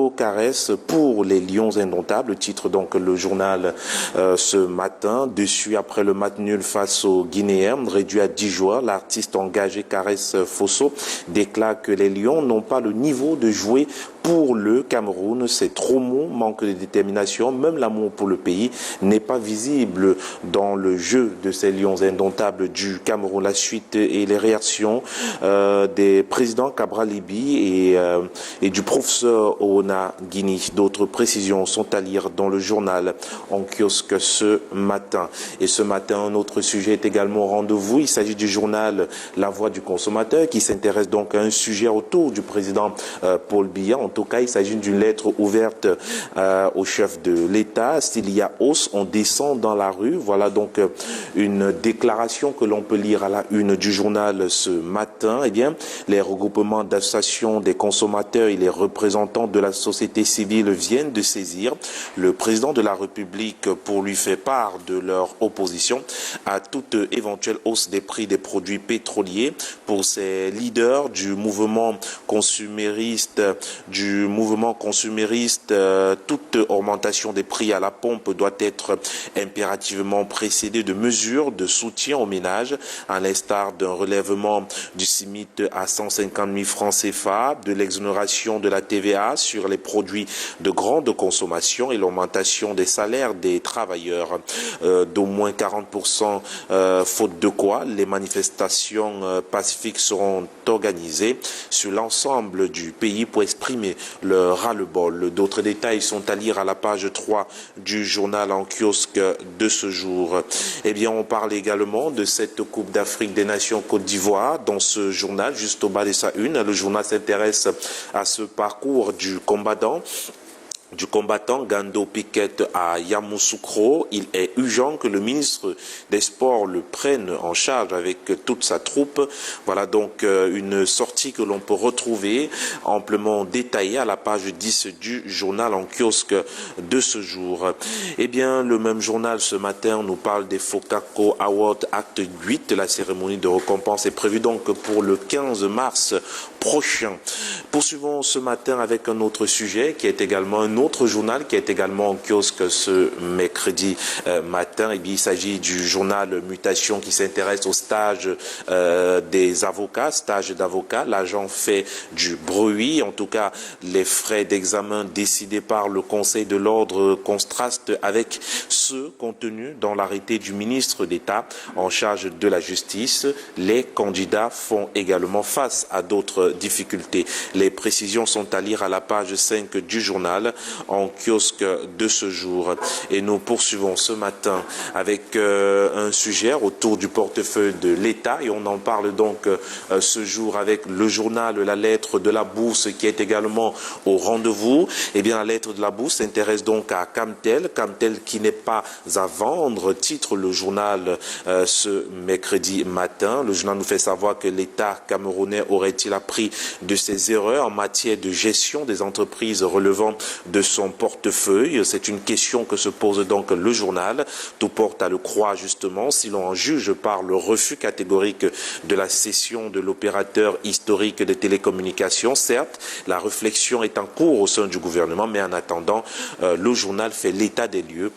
Focacco caresse pour les Lions indomptables, titre donc le journal ce matin. Dessus, après le match nul face aux Guinéens, réduit à 10 joueurs, l'artiste engagé Caresse Fosso déclare que les Lions n'ont pas le niveau de jouer pour le Cameroun. C'est trop mou, manque de détermination, même l'amour pour le pays n'est pas visible dans le jeu de ces Lions indomptables du Cameroun. La suite et les réactions des présidents Cabral Libi et du professeur Oona Guini. D'autres précisions sont à lire dans le journal en kiosque ce matin. Et ce matin, un autre sujet est également au rendez-vous. Il s'agit du journal La Voix du consommateur qui s'intéresse donc à un sujet autour du président Paul Biya. En tout cas, il s'agit d'une lettre ouverte au chef de l'État. S'il y a hausse, on descend dans la rue. Voilà donc une déclaration que l'on peut lire à la une du journal ce matin. Eh bien, les regroupements d'associations des consommateurs et les représentants de la société civile viennent de saisir le président de la République pour lui faire part de leur opposition à toute éventuelle hausse des prix des produits pétroliers. Pour ces leaders du mouvement consumériste, toute augmentation des prix à la pompe doit être impérativement précédée de mesures de soutien aux ménages, à l'instar d'un relèvement du SMIC à 150 000 francs CFA, de l'exonération de la TVA sur les produits de grande consommation et l'augmentation des salaires des travailleurs d'au moins 40%, faute de quoi les manifestations pacifiques seront organisées sur l'ensemble du pays pour exprimer le ras-le-bol. D'autres détails sont à lire à la page 3 du journal en kiosque de ce jour. Eh bien, on parle également de cette Coupe d'Afrique des Nations Côte d'Ivoire dans ce journal, juste au bas de sa une. Le journal s'intéresse à ce parcours du combattant Gando Piquet à Yamoussoukro. Il est urgent que le ministre des Sports le prenne en charge avec toute sa troupe. Voilà donc une sortie que l'on peut retrouver amplement détaillée à la page 10 du journal en kiosque de ce jour. Eh bien, le même journal ce matin nous parle des Focacco Award Acte 8. La cérémonie de récompense est prévue donc pour le 15 mars prochain. Poursuivons ce matin avec un autre sujet qui est également un autre journal qui est également en kiosque ce mercredi matin. Et bien, il s'agit du journal Mutation qui s'intéresse au stage des avocats, stage d'avocats. L'agent fait du bruit. En tout cas, les frais d'examen décidés par le Conseil de l'ordre contrastent avec ceux contenus dans l'arrêté du ministre d'État en charge de la justice. Les candidats font également face à d'autres difficultés. Les précisions sont à lire à la page 5 du journal en kiosque de ce jour. Et nous poursuivons ce matin avec un sujet autour du portefeuille de l'État et on en parle donc ce jour avec le journal La Lettre de la Bourse qui est également au rendez-vous. Eh bien, la Lettre de la Bourse s'intéresse donc à Camtel qui n'est pas à vendre, titre le journal ce mercredi matin. Le journal nous fait savoir que l'État camerounais aurait-il appris de ses erreurs en matière de gestion des entreprises relevant de son portefeuille. C'est une question que se pose donc le journal. Tout porte à le croire justement si l'on en juge par le refus catégorique de la cession de l'opérateur historique des télécommunications. Certes, la réflexion est en cours au sein du gouvernement, mais en attendant, le journal fait l'état des lieux.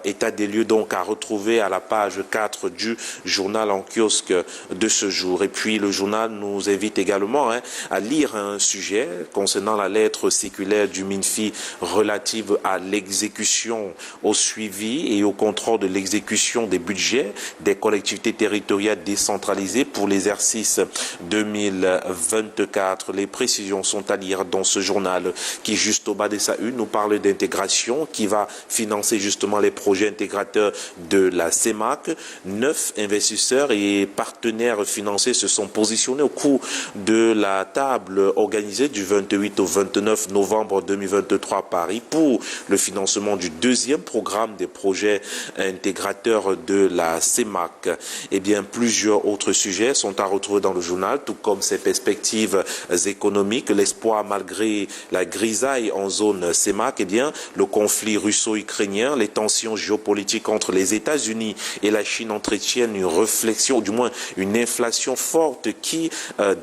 État des lieux donc à retrouver à la page 4 du journal en kiosque de ce jour. Et puis le journal nous invite également à lire un sujet concernant la lettre circulaire du MINFI relative à l'exécution, au suivi et au contrôle de l'exécution des budgets des collectivités territoriales décentralisées pour l'exercice 2024. Les précisions sont à lire dans ce journal qui, juste au bas de sa une, nous parle d'intégration qui va financer justement les projets intégrateurs de la CEMAC. 9 investisseurs et partenaires financiers se sont positionnés au cours de la table organisée du 28 au 29 novembre 2023 à Paris pour le financement du deuxième programme des projets intégrateurs de la CEMAC. Eh bien, plusieurs autres sujets sont à retrouver dans le journal, tout comme ses perspectives économiques, l'espoir malgré la grisaille en zone CEMAC. Eh bien, le conflit russo-ukrainien ukrainien. Les tensions géopolitiques entre les États-Unis et la Chine entretiennent une réflexion, du moins une inflation forte qui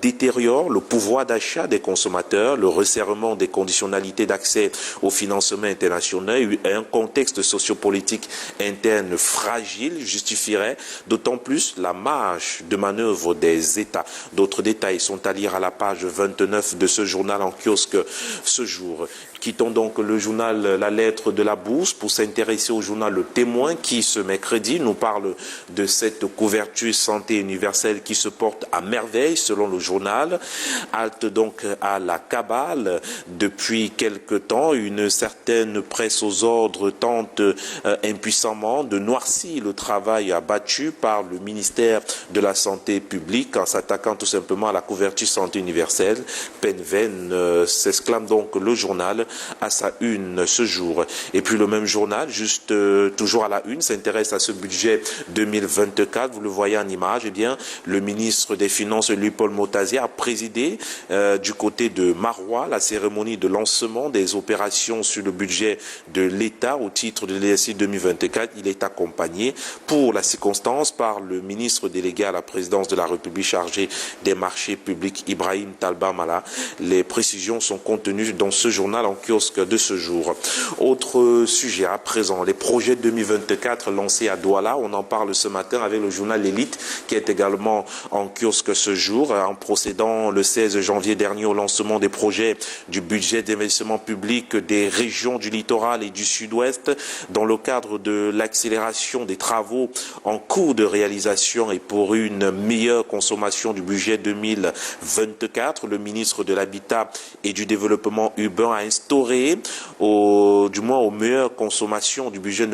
détériore le pouvoir d'achat des consommateurs, le resserrement des conditionnalités d'accès au financement international et un contexte sociopolitique interne fragile justifierait d'autant plus la marge de manœuvre des États. D'autres détails sont à lire à la page 29 de ce journal en kiosque ce jour. Quittons donc le journal La Lettre de la Bourse pour s'intéresser au journal Le Témoin qui, ce mercredi, nous parle de cette couverture santé universelle qui se porte à merveille selon le journal. Halte donc à la cabale. Depuis quelque temps, une certaine presse aux ordres tente impuissamment de noircir le travail abattu par le ministère de la Santé publique en s'attaquant tout simplement à la couverture santé universelle. Peine vaine, s'exclame donc le journal à sa une ce jour. Et puis le même journal, juste toujours à la une, s'intéresse à ce budget 2024. Vous le voyez en image, eh bien, le ministre des Finances, Louis-Paul Motazia, a présidé du côté de Marois la cérémonie de lancement des opérations sur le budget de l'État au titre de l'exercice 2024. Il est accompagné pour la circonstance par le ministre délégué à la présidence de la République chargé des marchés publics, Ibrahim Talba Mala. Les précisions sont contenues dans ce journal en kiosque de ce jour. Autre sujet à présent, les projets 2024 lancés à Douala. On en parle ce matin avec le journal L'Élite qui est également en kiosque ce jour. En procédant le 16 janvier dernier au lancement des projets du budget d'investissement public des régions du littoral et du sud-ouest dans le cadre de l'accélération des travaux en cours de réalisation et pour une meilleure consommation du budget 2024, le ministre de l'Habitat et du Développement urbain a instauré, aux meilleures consommations du budget,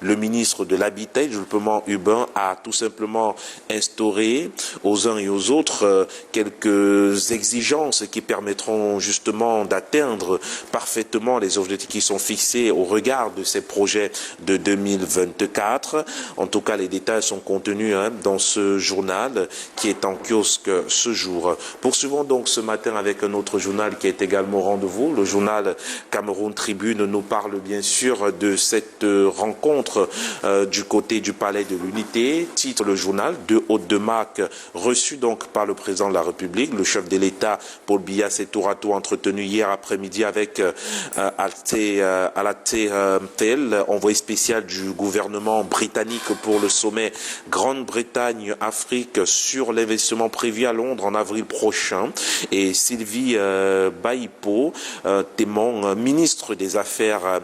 le ministre de l'Habitat et du Développement urbain a tout simplement instauré aux uns et aux autres quelques exigences qui permettront justement d'atteindre parfaitement les objectifs qui sont fixés au regard de ces projets de 2024. En tout cas, les détails sont contenus dans ce journal qui est en kiosque ce jour. Poursuivons donc ce matin avec un autre journal qui est également au rendez-vous. Le journal Cameroun Tribune nous parle bien sûr de cette rencontre du côté du Palais de l'Unité. Titre le journal, 2 hôtes de marque reçus donc par le président de la République. Le chef de l'État, Paul Biya, s'est tour à tour entretenu hier après-midi avec Alaté Tel, envoyé spécial du gouvernement britannique pour le sommet Grande-Bretagne-Afrique sur l'investissement prévu à Londres en avril prochain. Et Sylvie Baipo, Témon, ministre des Affaires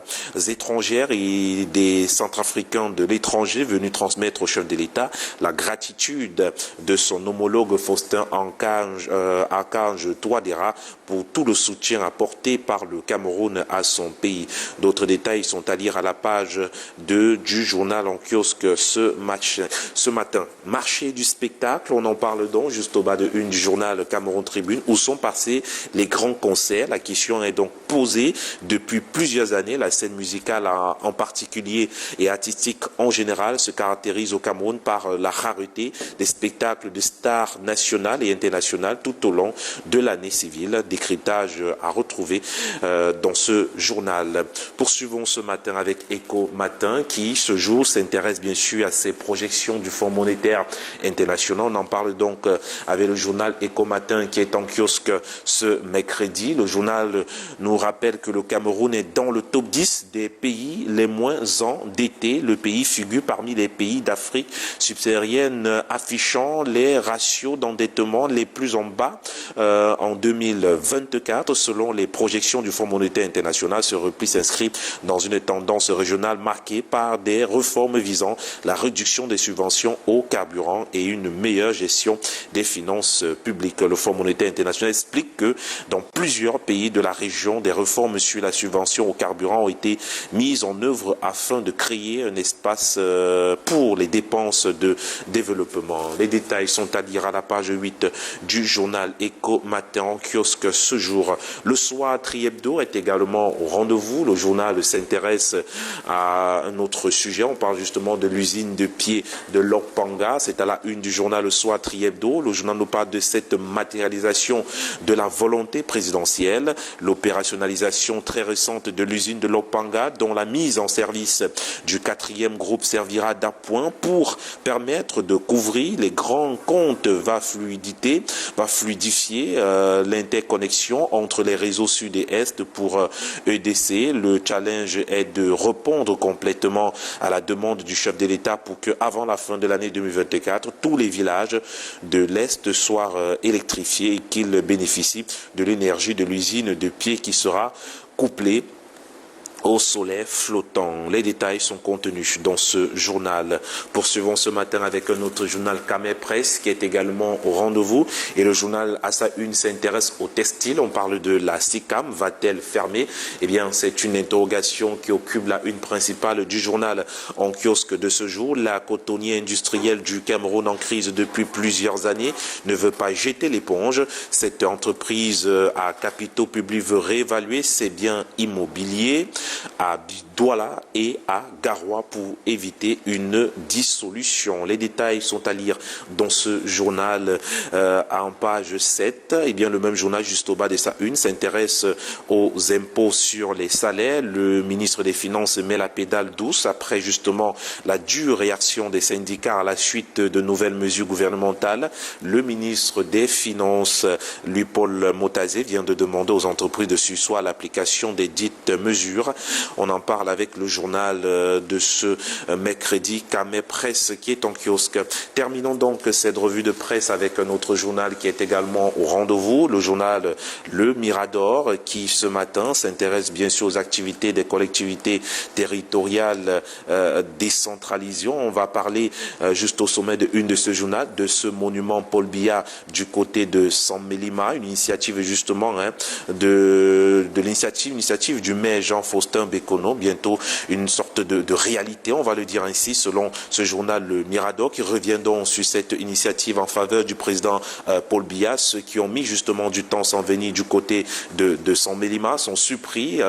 étrangères et des Centrafricains de l'étranger, venu transmettre au chef de l'État la gratitude de son homologue Faustin Archange Touadéra pour tout le soutien apporté par le Cameroun à son pays. D'autres détails sont à lire à la page 2 du journal en kiosque ce matin. Marché du spectacle, on en parle donc juste au bas de une du journal Cameroun Tribune. Où sont passés les grands concerts? La question est donc posée depuis plusieurs années. La scène musicale en particulier et artistique en général se caractérise au Cameroun par la rareté des spectacles de stars nationales et internationales tout au long de l'année civile. Décryptage à retrouver dans ce journal. Poursuivons ce matin avec Éco Matin qui, ce jour, s'intéresse bien sûr à ces projections du Fonds monétaire international. On en parle donc avec le journal Éco Matin qui est en kiosque ce mercredi. Le journal nous rappelle que le Cameroun est dans le top 10 des pays les moins endettés. Le pays figure parmi les pays d'Afrique subsaharienne affichant les ratios d'endettement les plus en bas en 2024. Selon les projections du Fonds monétaire international, ce repli s'inscrit dans une tendance régionale marquée par des réformes visant la réduction des subventions aux carburants et une meilleure gestion des finances publiques. Le Fonds monétaire international explique que dans plusieurs pays de la région, des réformes sur la subvention aux carburants ont été mises en œuvre afin de créer un espace pour les dépenses de développement. Les détails sont à lire à la page 8 du journal Éco Matin en kiosque ce jour. Le soir, Triebdo est également au rendez-vous. Le journal s'intéresse à un autre sujet. On parle justement de l'usine de pied de Lokpanga. C'est à la une du journal Le Soir Le journal nous parle de cette matérialisation de la volonté présidentielle. L'opérationnel l'opérationnalisation très récente de l'usine de Lopanga, dont la mise en service du 4e groupe servira d'appoint pour permettre de couvrir les grands comptes, va fluidifier l'interconnexion entre les réseaux sud et est pour EDC. Le challenge est de répondre complètement à la demande du chef de l'État pour que, avant la fin de l'année 2024, tous les villages de l'Est soient électrifiés et qu'ils bénéficient de l'énergie de l'usine de pied qui sera couplée au soleil flottant. Les détails sont contenus dans ce journal. Poursuivons ce matin avec un autre journal, Camé Presse, qui est également au rendez-vous. Et le journal, à sa une, s'intéresse au textile. On parle de la SICAM. Va-t-elle fermer? Eh bien, c'est une interrogation qui occupe la une principale du journal en kiosque de ce jour. La cotonnière industrielle du Cameroun, en crise depuis plusieurs années, ne veut pas jeter l'éponge. Cette entreprise à capitaux publics veut réévaluer ses biens immobiliers à Douala et à Garoua pour éviter une dissolution. Les détails sont à lire dans ce journal en page 7. Et bien, le même journal, juste au bas de sa une, s'intéresse aux impôts sur les salaires. Le ministre des Finances met la pédale douce après justement la dure réaction des syndicats à la suite de nouvelles mesures gouvernementales. Le ministre des Finances, Louis-Paul Motazé, vient de demander aux entreprises de surseoir à l'application des dites mesures. On en parle avec le journal de ce mercredi, Camé Presse, qui est en kiosque. Terminons donc cette revue de presse avec un autre journal qui est également au rendez-vous, le journal Le Mirador, qui ce matin s'intéresse bien sûr aux activités des collectivités territoriales décentralisées. On va parler juste au sommet de une de ce journal, de ce monument Paul Biya du côté de Saint-Mélima, une initiative justement de l'initiative du maire Jean-Faustin Bécono, bientôt une sorte de réalité, on va le dire ainsi, selon ce journal Le Mirador, qui revient donc sur cette initiative en faveur du président Paul Biya. Ceux qui ont mis justement du temps sans venir du côté de Saint-Mélima sont surpris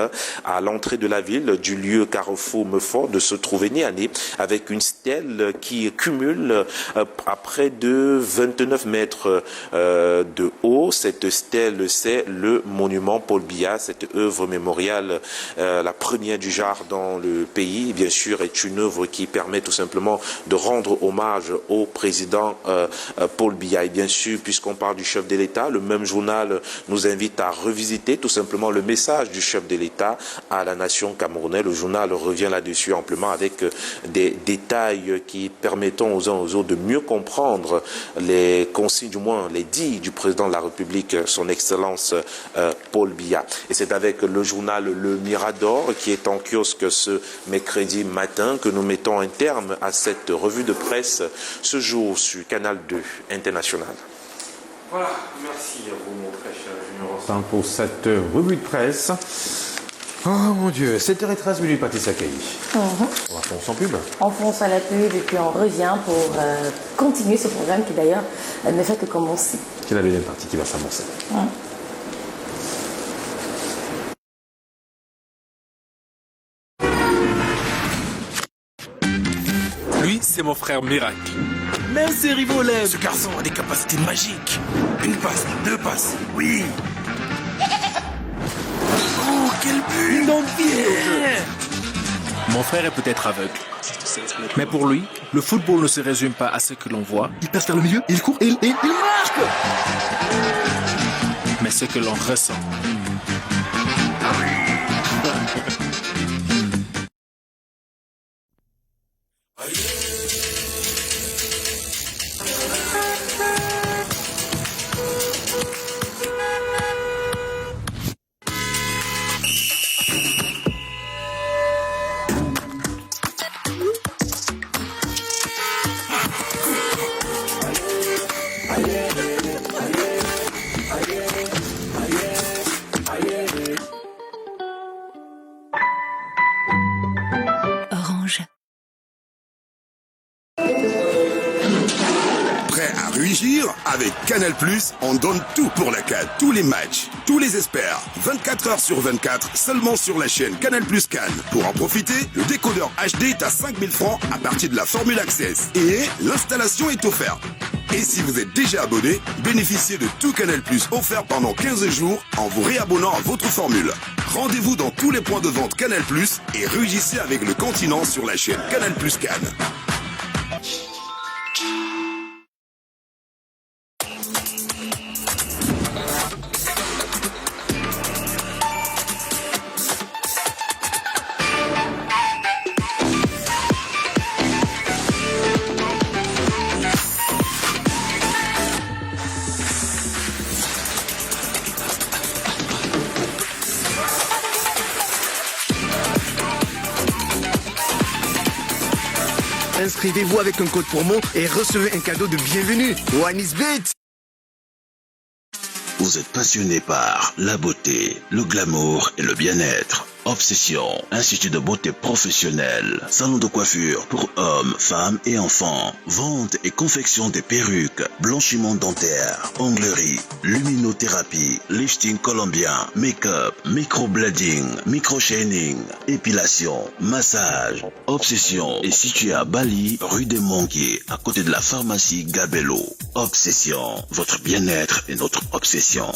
à l'entrée de la ville, du lieu Carrefour Meufort, de se trouver nez à nez avec une stèle qui cumule à près de 29 mètres de haut. Cette stèle, c'est le monument Paul Biya, cette œuvre mémoriale, la première du genre dans le pays, bien sûr, est une œuvre qui permet tout simplement de rendre hommage au président Paul Biya. Et bien sûr, puisqu'on parle du chef de l'État, le même journal nous invite à revisiter tout simplement le message du chef de l'État à la nation camerounaise. Le journal revient là-dessus amplement avec des détails qui permettront aux uns aux autres de mieux comprendre les consignes, du moins les dits du président de la République, son Excellence Paul Biya. Et c'est avec le journal Le Mirador, qui est en kiosque ce mercredi matin, que nous mettons un terme à cette revue de presse ce jour sur Canal 2 International. Voilà, merci à vous mon très cher Junior pour cette revue de presse. Oh mon Dieu, 7h13, Patricia Cailly. On va foncer en pub. On fonce à la pub et puis on revient pour continuer ce programme qui d'ailleurs ne fait que commencer. C'est la deuxième partie qui va s'amorcer. Lui, c'est mon frère Miracle. Même ses rivaux lèvent. Ce garçon a des capacités magiques. Une passe, deux passes, oui. Oh, quel but! Une envie. Mon frère est peut-être aveugle. Mais pour lui, le football ne se résume pas à ce que l'on voit. Il passe vers le milieu, il court et il marque. Mais ce que l'on ressent. Orange. Prêt à réagir? Avec Canal+, on donne tout pour la CAN. Tous les matchs, tous les experts. 24 heures sur 24, seulement sur la chaîne Canal+ CAN. Pour en profiter, le décodeur HD est à 5000 francs à partir de la formule Access. Et l'installation est offerte. Et si vous êtes déjà abonné, bénéficiez de tout Canal Plus offert pendant 15 jours en vous réabonnant à votre formule. Rendez-vous dans tous les points de vente Canal Plus et rugissez avec le continent sur la chaîne Canal Plus Cannes. Inscrivez-vous avec un code promo et recevez un cadeau de bienvenue. OneIsBet. Vous êtes passionné par la beauté, le glamour et le bien-être. Obsession, institut de beauté professionnel, salon de coiffure pour hommes, femmes et enfants, vente et confection des perruques, blanchiment dentaire, onglerie, luminothérapie, lifting colombien, make-up, microblading, microchaining, épilation, massage. Obsession est situé à Bali, rue des Manguiers, à côté de la pharmacie Gabello. Obsession, votre bien-être est notre obsession.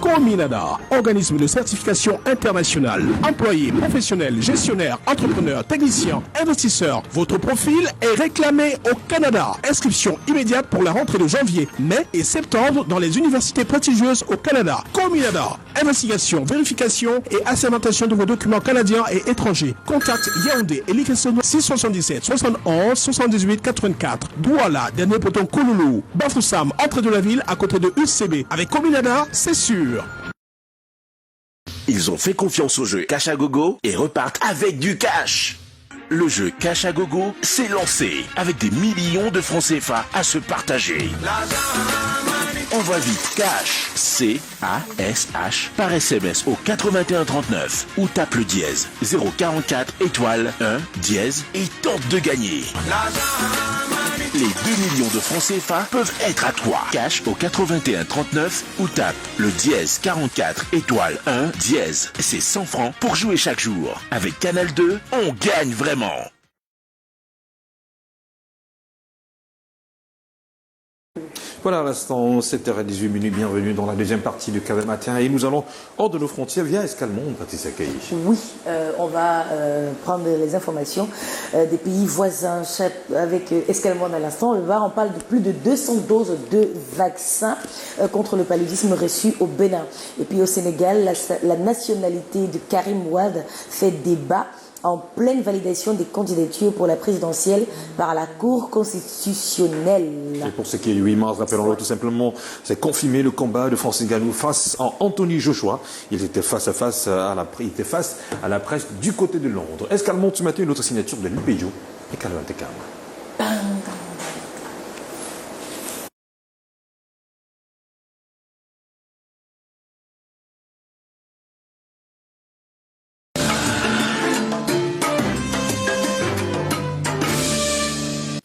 Cominada, organisme de certification internationale. Employés, professionnels, gestionnaires, entrepreneurs, techniciens, investisseurs. Votre profil est réclamé au Canada. Inscription immédiate pour la rentrée de janvier, mai et septembre dans les universités prestigieuses au Canada. Cominada, investigation, vérification et assermentation de vos documents canadiens et étrangers. Contact Yaoundé et Likessono 677 71 78 84. Douala, dernier poton Kouloulou. Bafoussam, entrée de la ville à côté de UCB. Avec Cominada, c'est sûr. Ils ont fait confiance au jeu Cash à Gogo et repartent avec du cash. Le jeu Cash à Gogo s'est lancé avec des millions de francs CFA à se partager. Envoie vite Cash, C-A-S-H, par SMS au 8139 ou tape le dièse 044 étoile 1 dièse et tente de gagner. Les 2 millions de francs CFA peuvent être à toi. Cash au 81 39 ou tape le dièse 44 étoile 1 dièse. C'est 100 francs pour jouer chaque jour. Avec Canal 2, on gagne vraiment. Voilà, à l'instant, 7h18, bienvenue dans la deuxième partie du Canal Matin et nous allons hors de nos frontières via Escalmonde, Patricia Cailly. Oui, on va prendre les informations des pays voisins avec Escalmonde à l'instant. Le Var, on parle de plus de 200 doses de vaccins contre le paludisme reçues au Bénin. Et puis au Sénégal, la nationalité de Karim Wade fait débat en pleine validation des candidatures pour la présidentielle par la Cour constitutionnelle. Et pour ce qui est du 8 mars, rappelons-le tout simplement, c'est confirmé le combat de Francis Ngannou face à Anthony Joshua. Il était face à la presse du côté de Londres. Escalmonde ce matin, une autre signature de l'UPEJO et Calvin Tekam.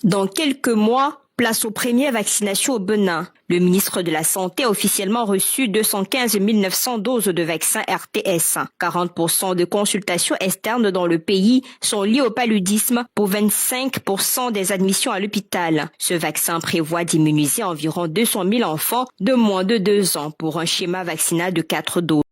Dans quelques mois, place aux premières vaccinations au Bénin. Le ministre de la Santé a officiellement reçu 215 900 doses de vaccins RTS. 40% de consultations externes dans le pays sont liées au paludisme pour 25% des admissions à l'hôpital. Ce vaccin prévoit d'immuniser environ 200 000 enfants de moins de 2 ans pour un schéma vaccinal de 4 doses.